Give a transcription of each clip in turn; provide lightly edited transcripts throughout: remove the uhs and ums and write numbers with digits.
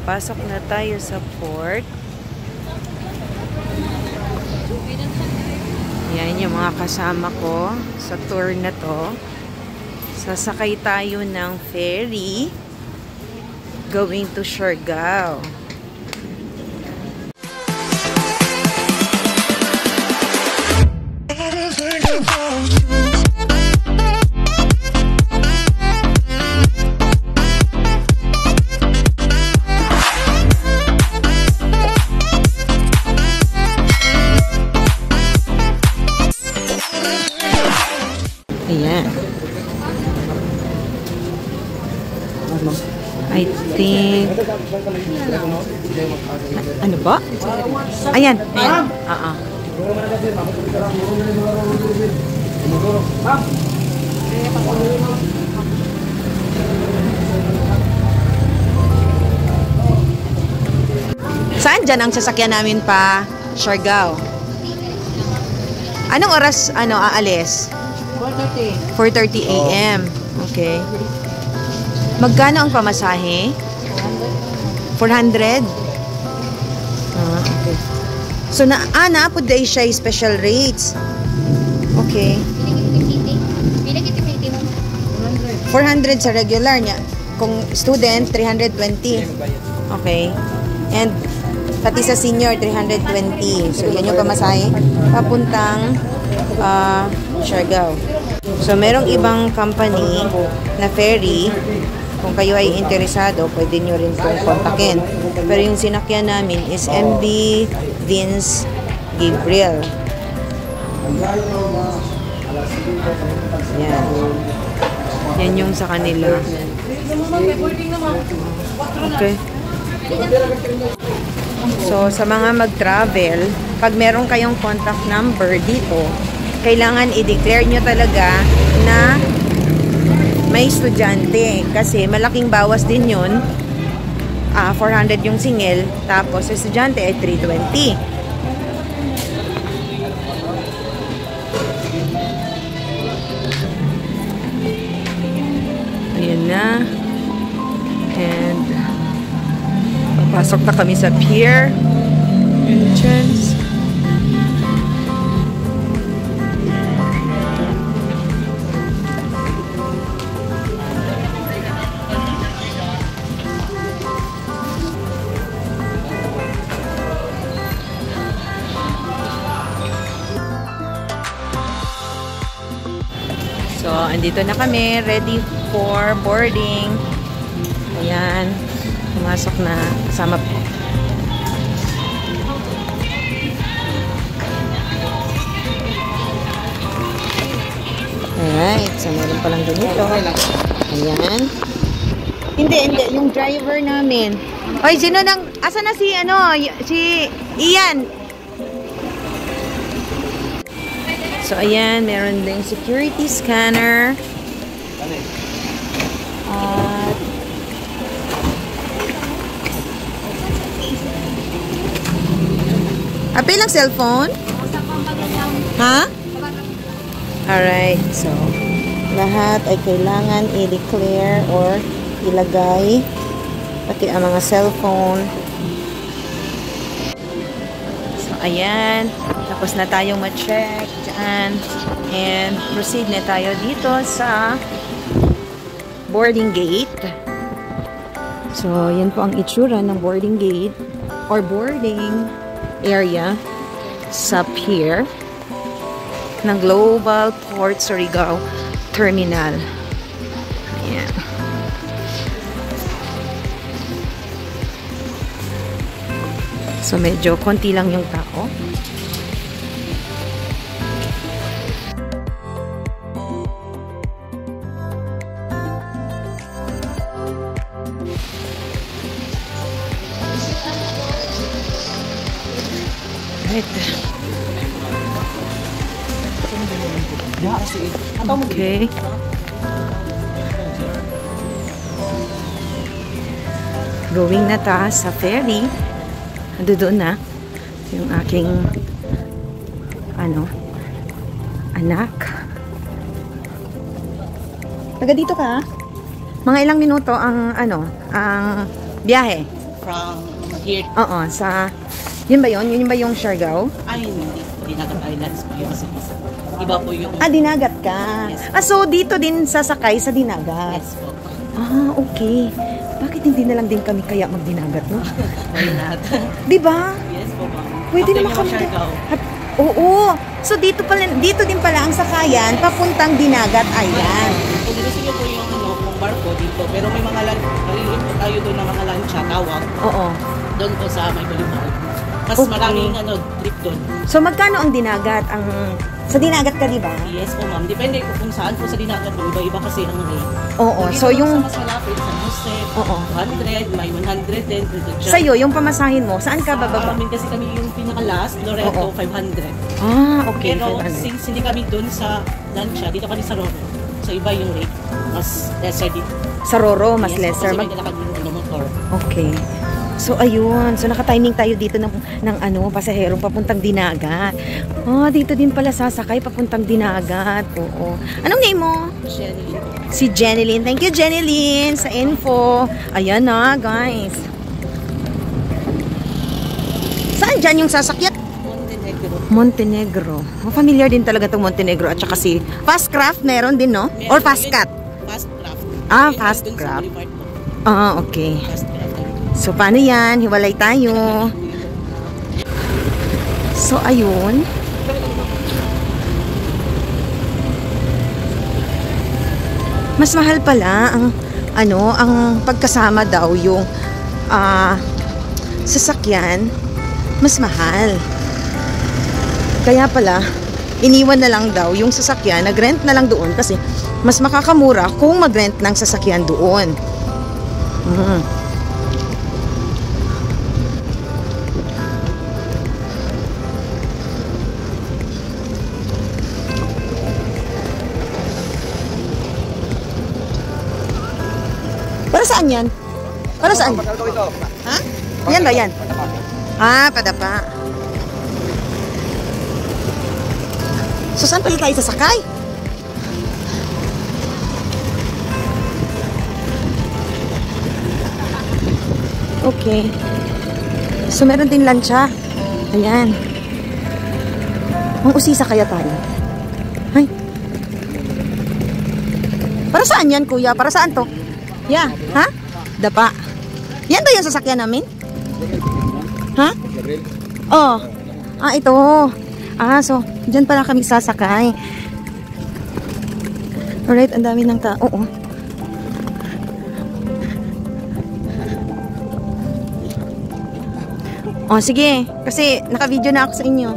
papasok na tayo sa port. Yan yung mga kasama ko sa tour na to. Sasakay tayo ng ferry going to Siargao. Ayan. I think ano ba? Ayan. Ayan. Saan dyan ang sasakyan namin pa Siargao? Anong oras aalis? 4:30 AM. Okay. Magkano ang pamasahe? 400? Okay. So, naapod day siya special rates. Okay. 400 sa regular niya. Kung student, 320. Okay. And, pati sa senior, 320. So, yan yung pamasahe. Papuntang Siargao. So, merong ibang company na ferry. Kung kayo ay interesado, pwede nyo rin pong kontakin. Pero yung sinakyan namin is MB Vince Gabriel. Yan. Yan yung sa kanila. Okay. So, sa mga mag-travel, pag meron kayong contact number dito, kailangan i-declare nyo talaga na may estudyante. Kasi malaking bawas din yun. 400 yung single, tapos estudyante ay 320. Ayan na. And papasok na kami sa pier entrance. So, andito na kami, ready for boarding. Ayan, pumasok na kasama po. Alright, so meron palang ganito. Ayan. Hindi, yung driver namin. Oy, sino nang, asa na si Ian? So, ayan, meron ding security scanner. Apil ang cellphone? Ha? Alright, so, lahat ay kailangan i-declare or ilagay. Pati ang mga cellphone. So, ayan. Tapos na tayong ma-check dyan. And proceed na tayo dito sa boarding gate. So, yan po ang itsura ng boarding gate or boarding area sa pier ng Global Port Surigao Terminal. Ayan. So, medyo konti lang yung tao. Right. Okay. Going na ta sa ferry. Ando doon na yung aking anak. Taga dito ka? Mga ilang minuto ang ang biyahe? from here. Oo, sa... Yun ba yun? Yun ba yung Siargao? Ay, hindi. Dinagat Islands po yung kasi iba po yung... Ah, Dinagat ka. Yes. Ah, so dito din sasakay sa Dinagat. Yes po. Ah, okay. Bakit hindi na lang din kami kaya magdinagat, no? Why not? Di ba? Yes po, ma'am. Pwede After naman yung kami. Siargao. Oo. So dito din pala ang sakayan papuntang Dinagat Island. Kung gusto niyo po yung kung barko dito, pero may mga nalilip po tayo doon ng mga lancha, tawag. Oo. Doon po sa may Boulevard. Mas Okay. maraming trip doon. So magkano ang Dinagat? Sa Dinagat ka, di ba? Yes po, ma'am. Depende kung saan po sa dinagat po. Iba-iba kasi ang rate. Oo. Kung So dito yung sa mas malapit, San Jose, Oo. 100, may 100 din. sa'yo, yung pamasahin mo, saan ka bababa? Amin kasi kami yung pinaka-last, Loreto, Oo. 500. Ah, okay. Pero 500. since hindi kami doon sa Lancia, dito kami sa Roro. So iba yung rate. Mas lesser dito. Sa Roro, mas Yes, lesser. Kasi may dalakad yung motor. Okay. So, ayun. So, nakatiming tayo dito ng pasaherong papuntang Dinagat. Oh, dito din pala sasakay papuntang Dinagat. Oo. Anong name mo? Shelly. Si Jeneline. Thank you, Jeneline, sa info. Ayan na, guys. Saan dyan yung sasakyan? Montenegro. Montenegro. Oh, familiar din talaga itong Montenegro. At saka si Fastcraft, meron din, no? Or Fastcat? Fastcraft. Ah, Yun, Fastcraft. dun sa Boulevard po. Ah, okay. Fastcraft. So, paano yan? Hiwalay tayo. So, ayun. Mas mahal pala ang pagkasama daw yung sasakyan. Mas mahal. Kaya pala, iniwan na lang daw yung sasakyan. Nag-rent na lang doon kasi mas makakamura kung mag-rent ng sasakyan doon. Para saan yan? Para saan? Ha? Yan ba yan? Ah, padapa. So, saan pala tayo sasakay? Okay. So, meron din lancha. Ayan. Mang-usisa kaya tayo? Ay. Para saan yan, kuya? Para saan to? Yeah. Ha? Dapa. Yan ba yung sasakyan namin? Ha? Oh. Ah, ito. Ah, so, dyan pala kami sasakay. Alright, ang dami ng tao. Oo. Oh, sige. Kasi, naka-video na ako sa inyo.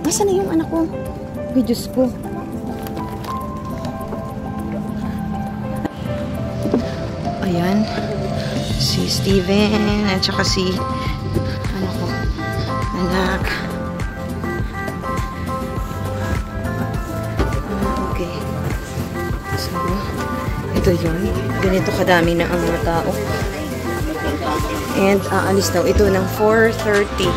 Nasaan na yung anak ko? Videos ko. Ayan. Si Steven at saka si anak. Okay. So, ito yun. Ganito kadami na ang mga tao. And aalis daw ito ng 4:30.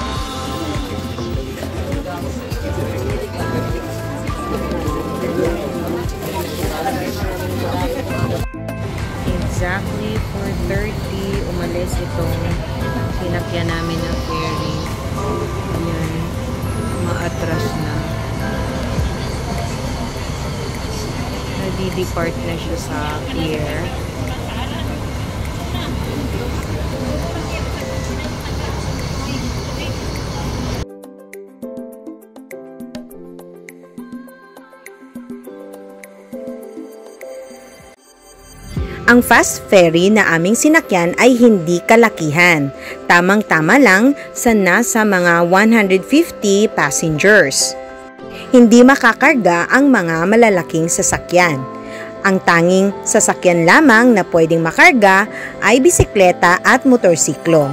Exactly 4:30 umalis itong sinakyan namin na ferry. Ayan, maatras na. Nadi-depart na siya sa pier. Ang fast ferry na aming sinakyan ay hindi kalakihan. Tamang-tama lang sa nasa mga 150 passengers. Hindi makakarga ang mga malalaking sasakyan. Ang tanging sasakyan lamang na pwedeng makarga ay bisikleta at motorsiklo.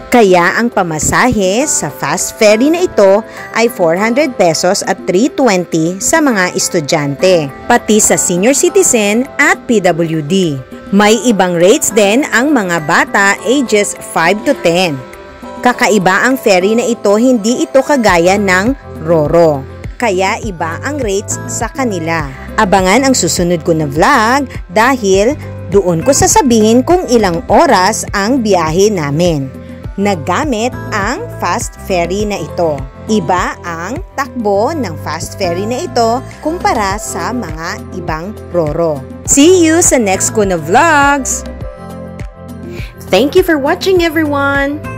Kaya ang pamasahe sa fast ferry na ito ay 400 pesos at 320 sa mga estudyante, pati sa senior citizen at PWD. May ibang rates din ang mga bata ages 5 to 10. Kakaiba ang ferry na ito, hindi ito kagaya ng Roro. Kaya iba ang rates sa kanila. Abangan ang susunod ko na vlog dahil Doon ko sasabihin kung ilang oras ang biyahe namin. Nagamit ang fast ferry na ito. Iba ang takbo ng fast ferry na ito kumpara sa mga ibang roro. See you sa next ko na vlogs! Thank you for watching, everyone!